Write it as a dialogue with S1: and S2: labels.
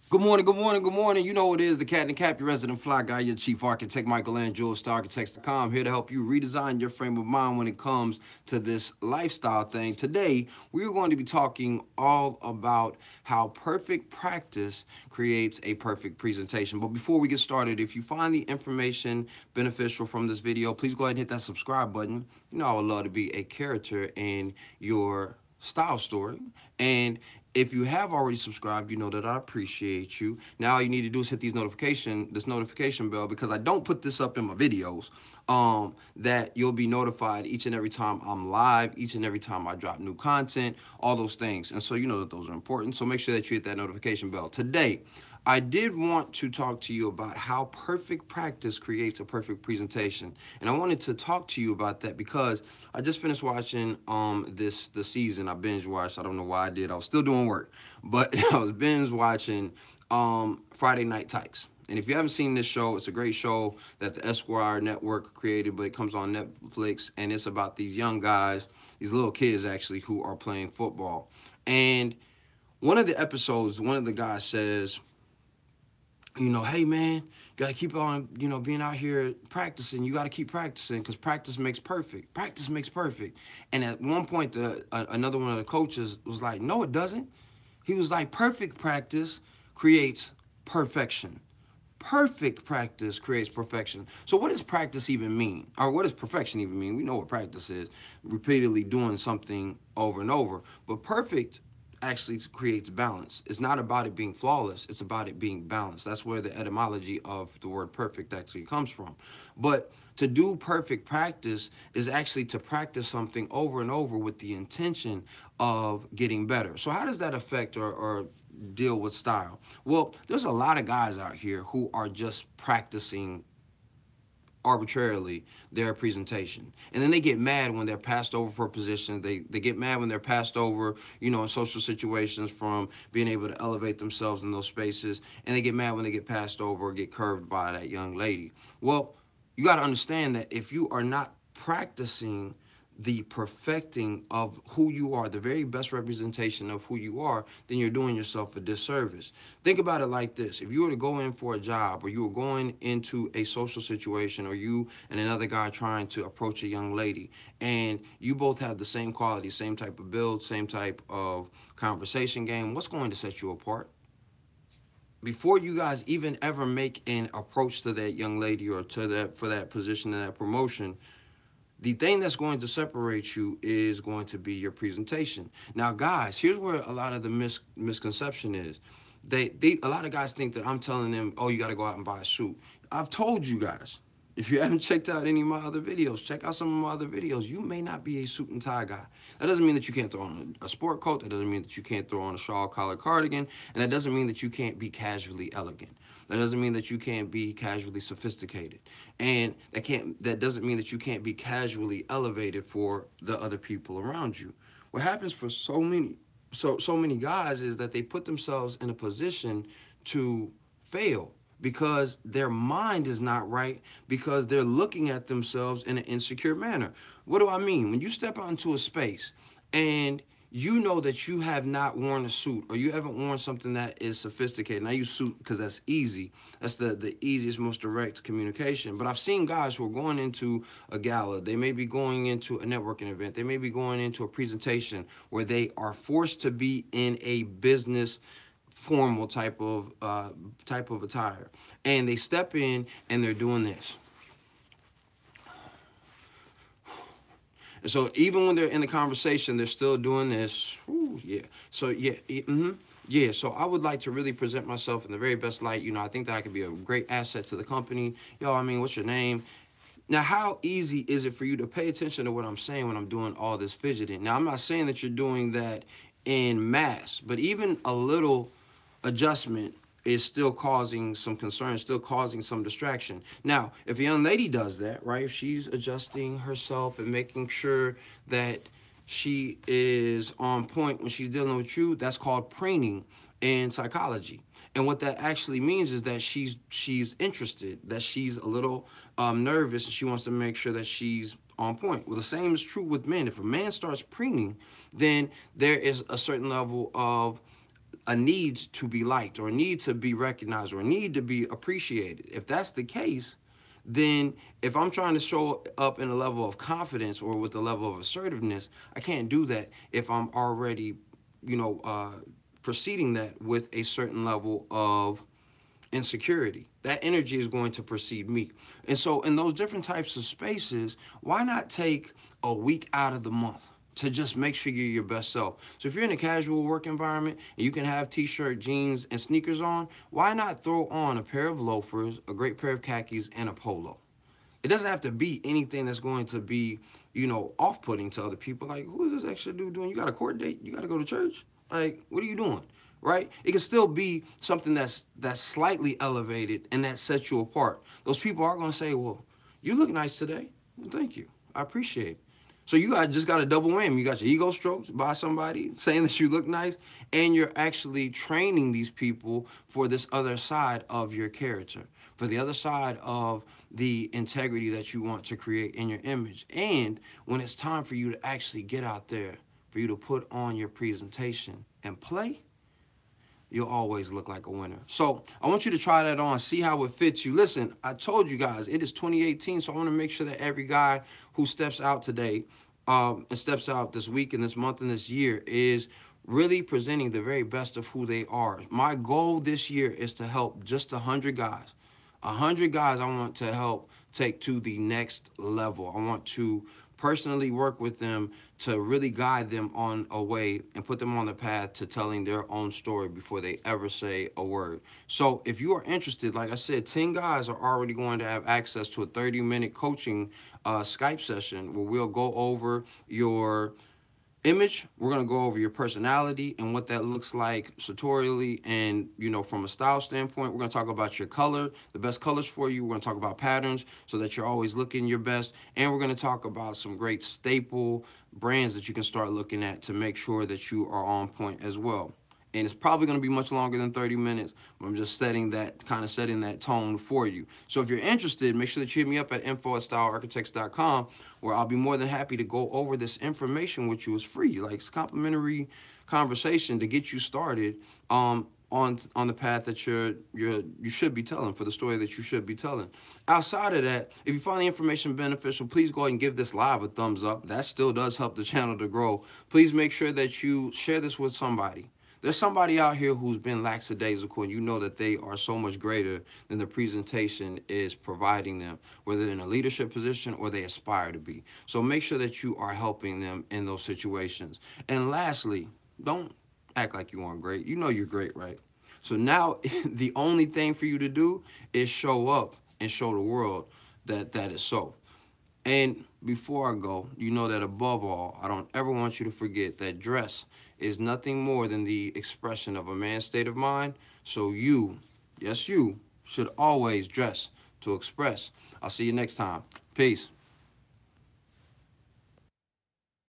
S1: Good morning, good morning, good morning. You know what it is, the Cat and Cap, your resident fly guy, your chief architect, Michelangelo, StarArchitects.com, here to help you redesign your frame of mind when it comes to this lifestyle thing. Today, we're going to be talking all about how perfect practice creates a perfect presentation. But before we get started, if you find the information beneficial from this video, please go ahead and hit that subscribe button. You know I would love to be a character in your style story. And if you have already subscribed, you know that I appreciate you. Now all you need to do is hit this notification bell, because I don't put this up in my videos. That you'll be notified each and every time I'm live, each and every time I drop new content, all those things. And so you know that those are important. So make sure that you hit that notification bell. Today, I did want to talk to you about how perfect practice creates a perfect presentation. And I wanted to talk to you about that because I just finished watching the season. I binge watched. I don't know why I did. I was still doing work. But I was binge watching Friday Night Tykes. And if you haven't seen this show, it's a great show that the Esquire Network created, but it comes on Netflix, and it's about these young guys, these little kids actually, who are playing football. And one of the episodes, one of the guys says, hey man, you got to keep on, being out here practicing. You got to keep practicing because practice makes perfect. Practice makes perfect. And at one point, another one of the coaches was like, no, it doesn't. He was like, perfect practice creates perfection. Perfect practice creates perfection. So what does practice even mean? Or what does perfection even mean? We know what practice is, repeatedly doing something over and over. But perfect actually creates balance. It's not about it being flawless. It's about it being balanced. That's where the etymology of the word perfect actually comes from. But to do perfect practice is actually to practice something over and over with the intention of getting better. So how does that affect or deal with style? Well, there's a lot of guys out here who are just practicing arbitrarily their presentation. And then they get mad when they're passed over for a position. They get mad when they're passed over, in social situations from being able to elevate themselves in those spaces. And they get mad when they get passed over or get curved by that young lady. Well, you got to understand that if you are not practicing the perfecting of who you are, the very best representation of who you are, then you're doing yourself a disservice. Think about it like this. If you were to go in for a job, or you were going into a social situation, or you and another guy trying to approach a young lady, and you both have the same quality, same type of build, same type of conversation game, what's going to set you apart? Before you guys even ever make an approach to that young lady or to that for that position and that promotion, the thing that's going to separate you is going to be your presentation. Now, guys, here's where a lot of the misconception is. A lot of guys think that I'm telling them, oh, you got to go out and buy a suit. I've told you guys, if you haven't checked out any of my other videos, check out some of my other videos. You may not be a suit and tie guy. That doesn't mean that you can't throw on a sport coat. That doesn't mean that you can't throw on a shawl collar cardigan. And that doesn't mean that you can't be casually elegant. That doesn't mean that you can't be casually sophisticated. And that doesn't mean that you can't be casually elevated for the other people around you. What happens for so many guys is that they put themselves in a position to fail because their mind is not right, because they're looking at themselves in an insecure manner. What do I mean? When you step out into a space and you know that you have not worn a suit, or you haven't worn something that is sophisticated. And I use suit because that's easy. That's the easiest, most direct communication. But I've seen guys who are going into a gala. They may be going into a networking event. They may be going into a presentation where they are forced to be in a business formal type of attire. And they step in and they're doing this. And so even when they're in the conversation, they're still doing this. Ooh, yeah. So yeah, yeah. So I would like to really present myself in the very best light. I think that I could be a great asset to the company. What's your name? Now, how easy is it for you to pay attention to what I'm saying when I'm doing all this fidgeting? Now, I'm not saying that you're doing that in mass, but even a little adjustment is still causing some concern, still causing some distraction. Now, if a young lady does that, right, if she's adjusting herself and making sure that she is on point when she's dealing with you, that's called preening in psychology. And what that actually means is that she's interested, that she's a little nervous, and she wants to make sure that she's on point. Well, the same is true with men. If a man starts preening, then there is a certain level of a need to be liked or a need to be recognized or a need to be appreciated. If that's the case, then if I'm trying to show up in a level of confidence or with a level of assertiveness, I can't do that if I'm already, preceding that with a certain level of insecurity. That energy is going to precede me. And so in those different types of spaces, why not take a week out of the month to just make sure you're your best self? So if you're in a casual work environment and you can have t-shirt, jeans, and sneakers on, why not throw on a pair of loafers, a great pair of khakis, and a polo? It doesn't have to be anything that's going to be, off-putting to other people. Like, who is this extra dude doing? You got a court date? You got to go to church? Like, what are you doing? Right? It can still be something that's slightly elevated and that sets you apart. Those people are going to say, well, you look nice today. Well, thank you. I appreciate it. So you just got a double whammy. You got your ego stroked by somebody saying that you look nice, and you're actually training these people for this other side of your character, for the other side of the integrity that you want to create in your image. And when it's time for you to actually get out there, for you to put on your presentation and play, you'll always look like a winner. So I want you to try that on, see how it fits you. Listen, I told you guys, it is 2018, so I want to make sure that every guy who steps out today and steps out this week and this month and this year is really presenting the very best of who they are. My goal this year is to help just 100 guys. 100 guys I want to help take to the next level. I want to personally work with them to really guide them on a way and put them on the path to telling their own story before they ever say a word. So if you are interested, like I said, 10 guys are already going to have access to a 30-minute coaching Skype session where we'll go over your image, we're going to go over your personality and what that looks like sartorially and, from a style standpoint. We're going to talk about your color, the best colors for you. We're going to talk about patterns so that you're always looking your best. And we're going to talk about some great staple brands that you can start looking at to make sure that you are on point as well. And it's probably going to be much longer than 30 minutes. I'm just setting that tone for you. So if you're interested, make sure that you hit me up at info@stylearchitects.com, where I'll be more than happy to go over this information with you. It's free, like it's complimentary conversation to get you started on the path that you should be telling, for the story that you should be telling. Outside of that, if you find the information beneficial, please go ahead and give this live a thumbs up. That still does help the channel to grow. Please make sure that you share this with somebody. There's somebody out here who's been lackadaisical, and you know that they are so much greater than the presentation is providing them, whether they're in a leadership position or they aspire to be. So make sure that you are helping them in those situations. And lastly, don't act like you aren't great. You know you're great, right? So now the only thing for you to do is show up and show the world that that is so. And before I go, you know that above all, I don't ever want you to forget that dress is nothing more than the expression of a man's state of mind. So you, yes you, should always dress to express. I'll see you next time. Peace.